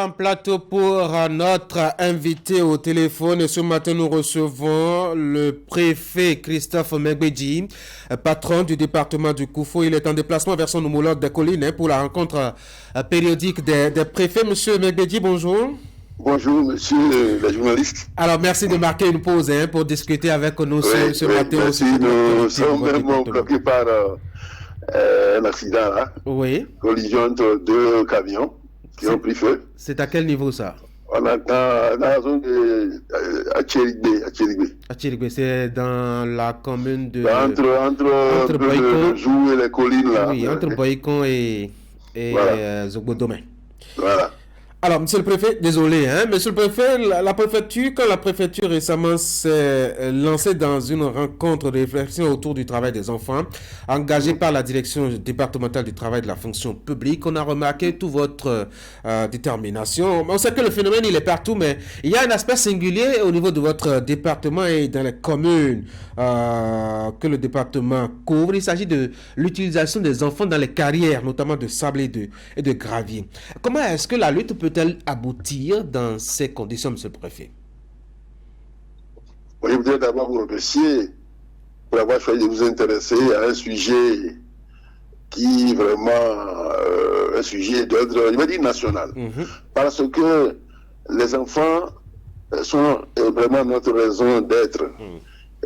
en plateau pour notre invité au téléphone. Et ce matin, nous recevons le préfet Christophe Megbedji, patron du département du Koufou. Il est en déplacement vers son homologue des collines pour la rencontre périodique des préfets. Monsieur Megbedji, bonjour. Bonjour, monsieur le journaliste. Alors, merci de marquer une pause pour discuter avec nous ce matin. Merci, nous sommes vraiment bloqués par un accident là. Oui. Collision entre deux camions qui ont pris feu. C'est à quel niveau ça? On est dans la zone de Achirigbe, c'est dans la commune de... Entre Boycon, Jou et les collines là. Oui, entre Boycon et voilà. Zogbodomé. Voilà. Alors, monsieur le préfet, désolé, monsieur le préfet, la préfecture, quand la préfecture récemment s'est lancée dans une rencontre de réflexion autour du travail des enfants, engagée par la direction départementale du travail de la fonction publique, on a remarqué toute votre détermination. On sait que le phénomène, il est partout, mais il y a un aspect singulier au niveau de votre département et dans les communes que le département couvre. Il s'agit de l'utilisation des enfants dans les carrières, notamment de sable et de gravier. Comment est-ce que la lutte peut-elle aboutir dans ces conditions, monsieur le préfet? Je voudrais d'abord vous remercier pour avoir choisi de vous intéresser à un sujet qui est vraiment un sujet d'ordre, je vais dire, national. Parce que les enfants sont vraiment notre raison d'être.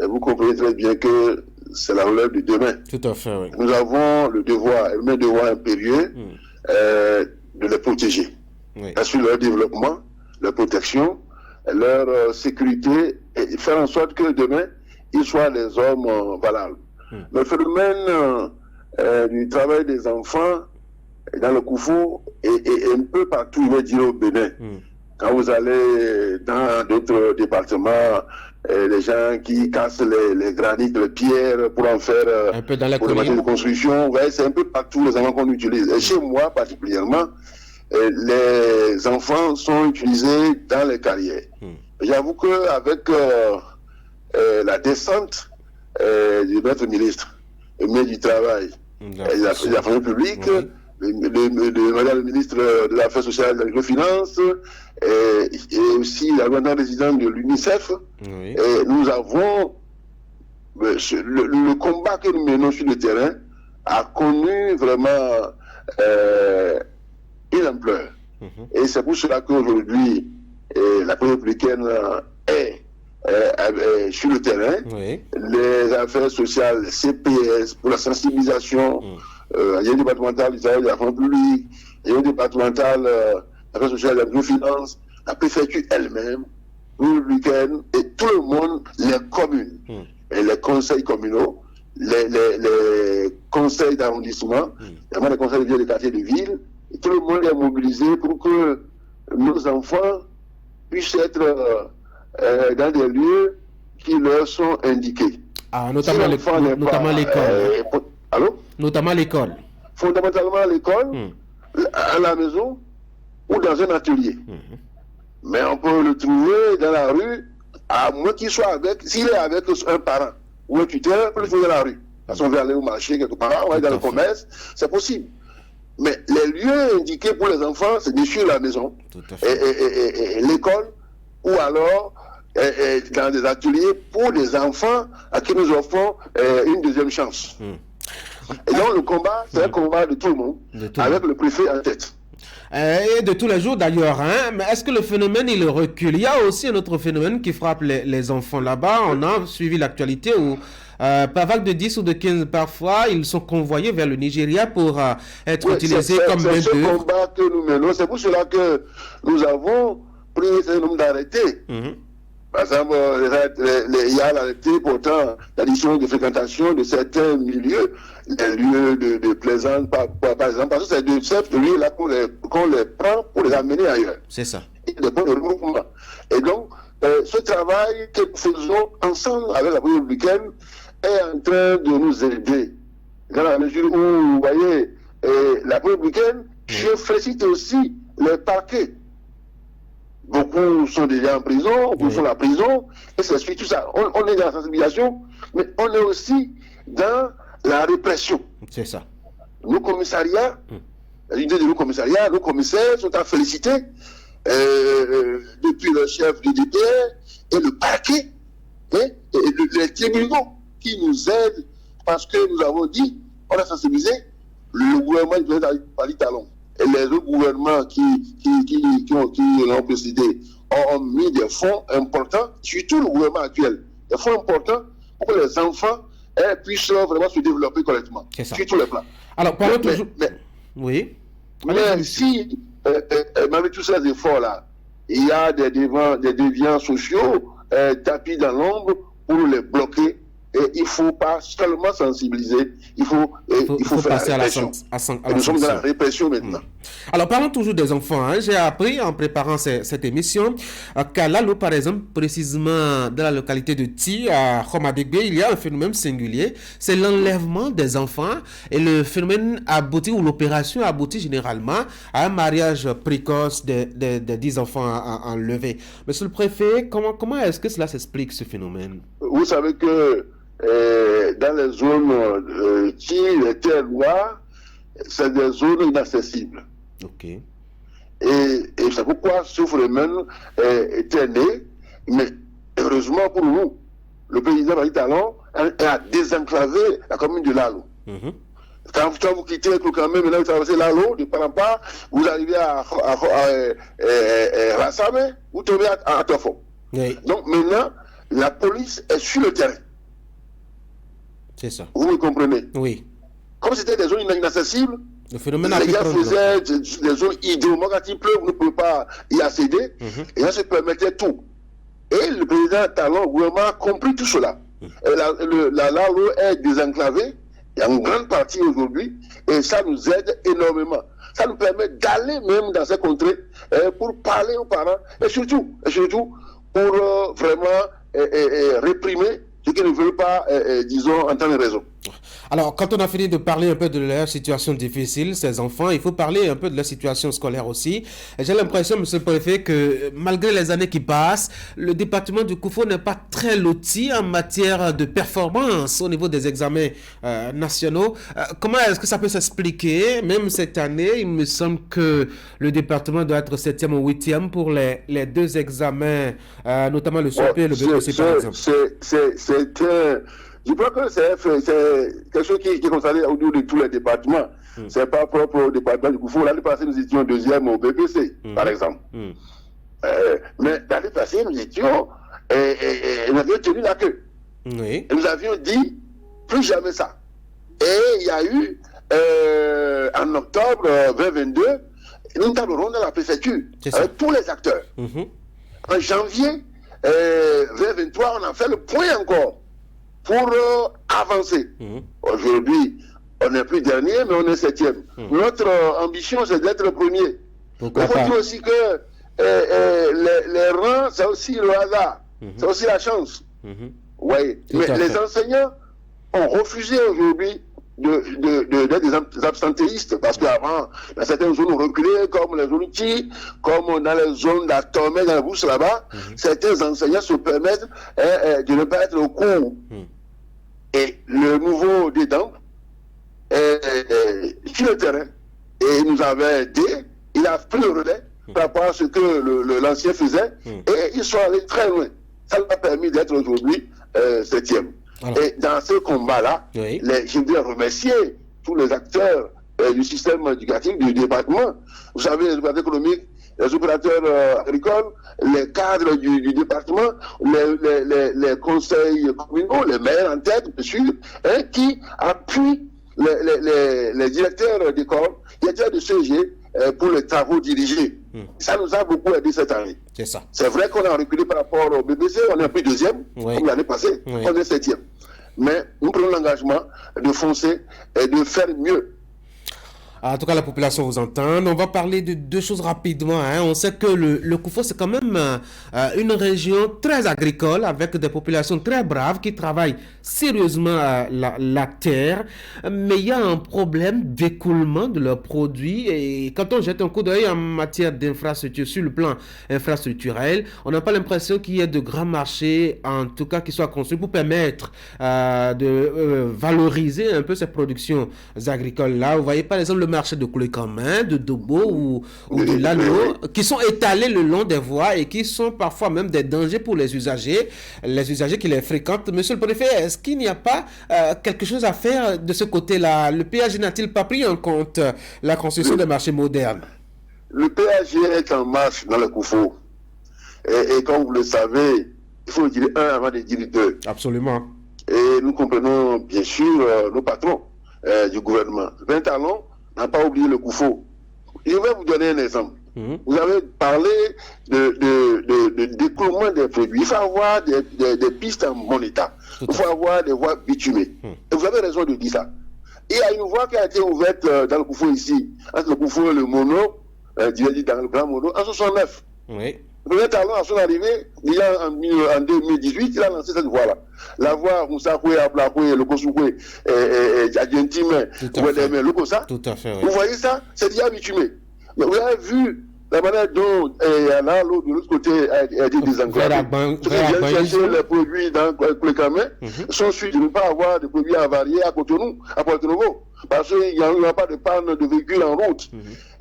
Et vous comprenez très bien que c'est la relève de demain. Tout à fait, oui. Nous avons le devoir, un devoir impérieux de les protéger. Oui. Assurer leur développement, leur protection, leur sécurité et faire en sorte que demain, ils soient des hommes valables. Le phénomène du travail des enfants dans le Koufou est un peu partout, je vais dire, au Bénin. Quand vous allez dans d'autres départements, les gens qui cassent les granits, les pierres pour en faire un peu dans la pour les machines de construction, ouais, c'est un peu partout les enfants qu'on utilise. Et chez moi particulièrement, les enfants sont utilisés dans les carrières. J'avoue qu'avec la descente du maître ministre, le ministre du Travail et de la fonction publique, madame le ministre de l'Affaires sociales et de la microfinance, et aussi la grande résidente de l'UNICEF, nous avons le combat que nous menons sur le terrain a connu vraiment une ampleur. Et c'est pour cela qu'aujourd'hui, la République républicaine est sur le terrain. Les affaires sociales, les CPS, pour la sensibilisation, il y a une départementale du travail de la fonction publique, il y a une départementale affaires sociales de la microfinance, la préfecture elle-même, républicaine, et tout le monde, les communes, et les conseils communaux, les conseils d'arrondissement, les conseils de ville, des quartiers de ville, et tout le monde est mobilisé pour que nos enfants puissent être dans des lieux qui leur sont indiqués. Ah, notamment l'école. Allô? Notamment l'école. Fondamentalement à l'école, à la maison ou dans un atelier. Mais on peut le trouver dans la rue, à moins qu'il soit avec, s'il est avec un parent ou un tuteur, on peut le trouver dans la rue. Parce qu'on veut aller au marché quelque part, on va dans le commerce, c'est possible. Mais les lieux indiqués pour les enfants, c'est bien sûr la maison, et l'école, ou alors dans des ateliers pour des enfants à qui nous offrons une deuxième chance. Et donc le combat, c'est un combat de tout le monde, avec le préfet en tête. Et de tous les jours d'ailleurs, mais est-ce que le phénomène il recule? Il y a aussi un autre phénomène qui frappe les enfants là-bas. On a suivi l'actualité où par vague de 10 ou de 15 parfois, ils sont convoyés vers le Nigeria pour être utilisés comme main-d'œuvre. C'est ce combat que nous menons. C'est pour cela que nous avons pris un nombre d'arrêtés. Par exemple, il y a l'arrêté portant l'addition de fréquentation de certains milieux, les lieux de plaisance, par exemple, parce que c'est de ces lieux-là qu'on les prend pour les amener ailleurs. C'est ça. Et donc, ce travail que nous faisons ensemble avec la République républicaine est en train de nous aider. Dans la mesure où, vous voyez, la République républicaine, je félicite aussi les parquets. Beaucoup sont déjà en prison, beaucoup font la prison, et c'est tout ça. On est dans la sensibilisation, mais on est aussi dans la répression. C'est ça. Nos commissariats, l'unité de nos commissariats, nos commissaires sont à féliciter depuis le chef du DPR et le parquet, et les tribunaux qui nous aident parce que nous avons dit, on a sensibilisé le gouvernement du président Ali Talon et les autres gouvernements qui l'ont précédé ont mis des fonds importants, surtout le gouvernement actuel, des fonds importants pour que les enfants puissent vraiment se développer correctement sur tous les plans. Alors, parlons toujours... Oui. Mais si, malgré tous ces efforts-là, il y a des déviants sociaux tapis dans l'ombre pour les bloquer, et il ne faut pas seulement sensibiliser, il faut faire passer la répression. Nous sommes dans la répression maintenant. Alors, parlons toujours des enfants. Hein. J'ai appris en préparant cette émission qu'à Lalo, par exemple, précisément dans la localité de Ti, à Khomadegbe, il y a un phénomène singulier, c'est l'enlèvement des enfants. Et le phénomène aboutit, ou l'opération aboutit généralement à un mariage précoce de 10 enfants enlevés. Monsieur le préfet, comment est-ce que cela s'explique, ce phénomène? Vous savez que dans les zones qui les terres noires, c'est des zones inaccessibles. Ok. Et c'est pourquoi ce phénomène était né, mais heureusement pour nous, le président Ali Talon a désenclavé la commune de Lalo. Quand vous quittez Koukamé, maintenant vous traversez Lalo, de part en part, vous arrivez à Rassame, vous tombez à Tofo. Oui. Donc maintenant, la police est sur le terrain. C'est ça. Vous me comprenez? Oui. Comme c'était des zones inaccessibles, le phénomène les gars faisaient des zones hydromorphes, quand il pleut, vous ne pouvez pas y accéder, et ça se permettait tout. Et le président Talon, le gouvernement a compris tout cela. La Lalo est désenclavée, il y a une grande partie aujourd'hui, et ça nous aide énormément. Ça nous permet d'aller même dans ces contrées pour parler aux parents, et surtout pour vraiment réprimer ceux qui ne veulent pas, disons, entendre raison. Alors, quand on a fini de parler un peu de leur situation difficile, ces enfants, il faut parler un peu de leur situation scolaire aussi. J'ai l'impression, monsieur le préfet, que malgré les années qui passent, le département du Koufo n'est pas très loti en matière de performance au niveau des examens nationaux. Comment est-ce que ça peut s'expliquer? Même cette année, il me semble que le département doit être 7e ou 8e pour les deux examens, notamment le CP et le BPC, par exemple. Je crois que c'est quelque chose qui est constaté au niveau de tous les départements. C'est pas propre au département du Koufo. L'année passée, nous étions 2e au BPC, par exemple. Mais l'année passée, nous étions, nous avions tenu la queue. Oui. Et nous avions dit, plus jamais ça. Et il y a eu, en octobre 2022, une table ronde à la préfecture, avec tous les acteurs. En janvier 2023, on a fait le point encore pour avancer. Aujourd'hui, on n'est plus dernier, mais on est 7e. Notre ambition, c'est d'être le premier. Il faut dire aussi que les rangs, c'est aussi le hasard, c'est aussi la chance. Oui. Mais les enseignants ont refusé aujourd'hui d'être des absentéistes, parce qu'avant, dans certaines zones reculées, comme les zones Ti, comme dans les zones d'Atomé, dans la bourse là-bas, certains enseignants se permettent de ne pas être au cours. Et le nouveau dédant sur le terrain, et nous avait aidé, il a pris le relais par rapport à ce que l'ancien faisait, et ils sont allés très loin. Ça lui a permis d'être aujourd'hui 7e. Et dans ce combat-là, je voudrais remercier tous les acteurs du système éducatif du département. Vous savez, les opérateurs économiques, les opérateurs agricoles, les cadres du département, les conseils communaux, les maires en tête, bien sûr, qui appuient les directeurs d'école, les directeurs de CG pour les travaux dirigés. Ça nous a beaucoup aidé cette année. C'est ça. C'est vrai qu'on a reculé par rapport au BBC, on est plus 2e, comme l'année passée, on est 7e. Mais nous prenons l'engagement de foncer et de faire mieux. En tout cas, la population vous entend. On va parler de deux choses rapidement. On sait que le Koufo, c'est quand même une région très agricole avec des populations très braves qui travaillent sérieusement la terre. Mais il y a un problème d'écoulement de leurs produits. Et quand on jette un coup d'œil en matière d'infrastructure, sur le plan infrastructurel, on n'a pas l'impression qu'il y ait de grands marchés, en tout cas, qui soient construits pour permettre de valoriser un peu ces productions agricoles-là. Vous voyez, par exemple, le marchés de clés en main, de Dobo ou de Lalo, qui sont étalés le long des voies et qui sont parfois même des dangers pour les usagers qui les fréquentent. Monsieur le préfet, est-ce qu'il n'y a pas quelque chose à faire de ce côté-là? Le PAG n'a-t-il pas pris en compte la construction des marchés modernes? Le PAG est en marche dans le Koufo. Et comme vous le savez, il faut dire un avant de dire deux. Absolument. Et nous comprenons bien sûr nos patrons du gouvernement. 20 Talons n'a pas oublié le Koufo. Je vais vous donner un exemple. Vous avez parlé de découlement des produits. Il faut avoir des pistes en bon état. Il faut avoir des voies bitumées. Et vous avez raison de dire ça. Il y a une voie qui a été ouverte dans le Koufo ici, entre le Koufo et le Mono, dans le Grand Mono, en 69. Oui. Le premier talon, à son arrivée, en 2018, il a lancé cette voie-là. La voie Moussakoué, Ablakoué, le Kosukoué, Adjentime, le Kosa. Tout à fait, oui. Vous voyez ça? C'est déjà bitumé. Mais vous avez vu la manière dont là, l'autre de l'autre côté a été désenclavé. Ceux qui viennent chercher les produits dans le camion sont sûrs de ne pas avoir de produits avariés à Cotonou, à Porto Novo. Parce qu'il n'y a pas de panne de véhicules en route.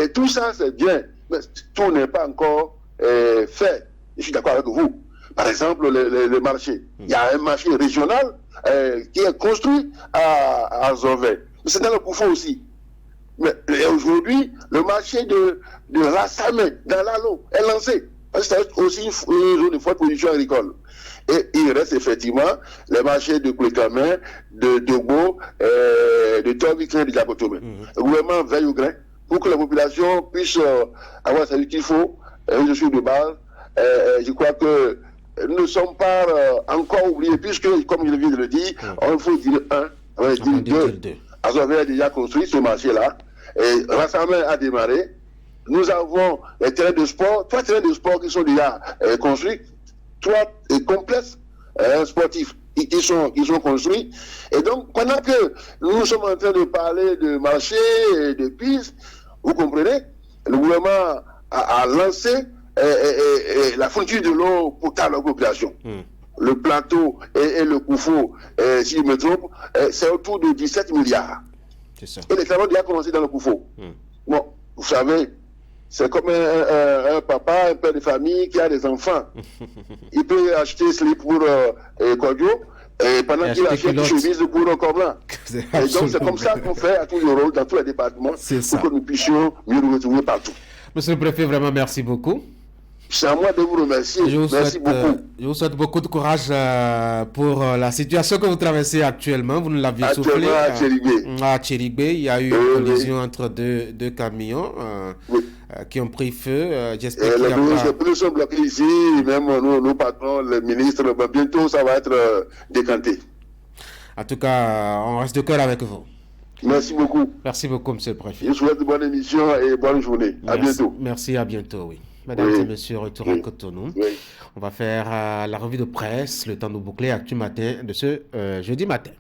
Et tout ça, c'est bien. Mais tout n'est pas encore fait. Je suis d'accord avec vous. Par exemple, le marché. Il y a un marché régional qui est construit à Zové. Mais c'est dans le Koufo aussi. Mais aujourd'hui, le marché de Rassamé, dans l'Alo, est lancé. Parce que c'est aussi une zone de forte production agricole. Et il reste effectivement les marchés de Kouekamin, de Dogo, de Torbikin et de Diabotomé. Le gouvernement veille au grain pour que la population puisse avoir ce qu'il faut. Je suis de base. Je crois que nous ne sommes pas encore oubliés, puisque, comme je viens de le dire, il faut dire un, on va dire deux. Azové a déjà construit ce marché-là. Et Rassamé a démarré. Nous avons les terrains de sport, 3 terrains de sport qui sont déjà construits, 3 complexes sportifs qui sont construits. Et donc, pendant que nous sommes en train de parler de marché et de pistes, vous comprenez, le gouvernement a lancé la fourniture de l'eau potable à la population. Le plateau et le Koufo, si je me trompe, c'est autour de 17 milliards. C'est ça. Et les travaux ont déjà commencé dans le Koufo. Bon, vous savez, c'est comme un papa, un père de famille qui a des enfants. Il peut acheter slip pour Kodjo, et pendant qu'il achète une chemise pour Corlan. Et donc c'est comme ça qu'on fait à tous les rôles, dans tous les départements, pour que nous puissions mieux nous retrouver partout. Monsieur le préfet, vraiment merci beaucoup. C'est à moi de vous remercier. Merci beaucoup. Je vous souhaite beaucoup de courage pour la situation que vous traversez actuellement. Vous nous l'aviez soufflé. À Tchérigué, il y a eu une collision entre deux camions qui ont pris feu. J'espère qu'il y a pas... Les plus sont bloqués ici, même nos patrons, les ministres, bientôt ça va être décanté. En tout cas, on reste de cœur avec vous. Merci beaucoup. Merci beaucoup, monsieur le préfet. Je vous souhaite une bonne émission et bonne journée. À bientôt. Merci, à bientôt, oui. Mesdames et messieurs, retour à Cotonou. On va faire la revue de presse, le temps de boucler Actu Matin de ce jeudi matin.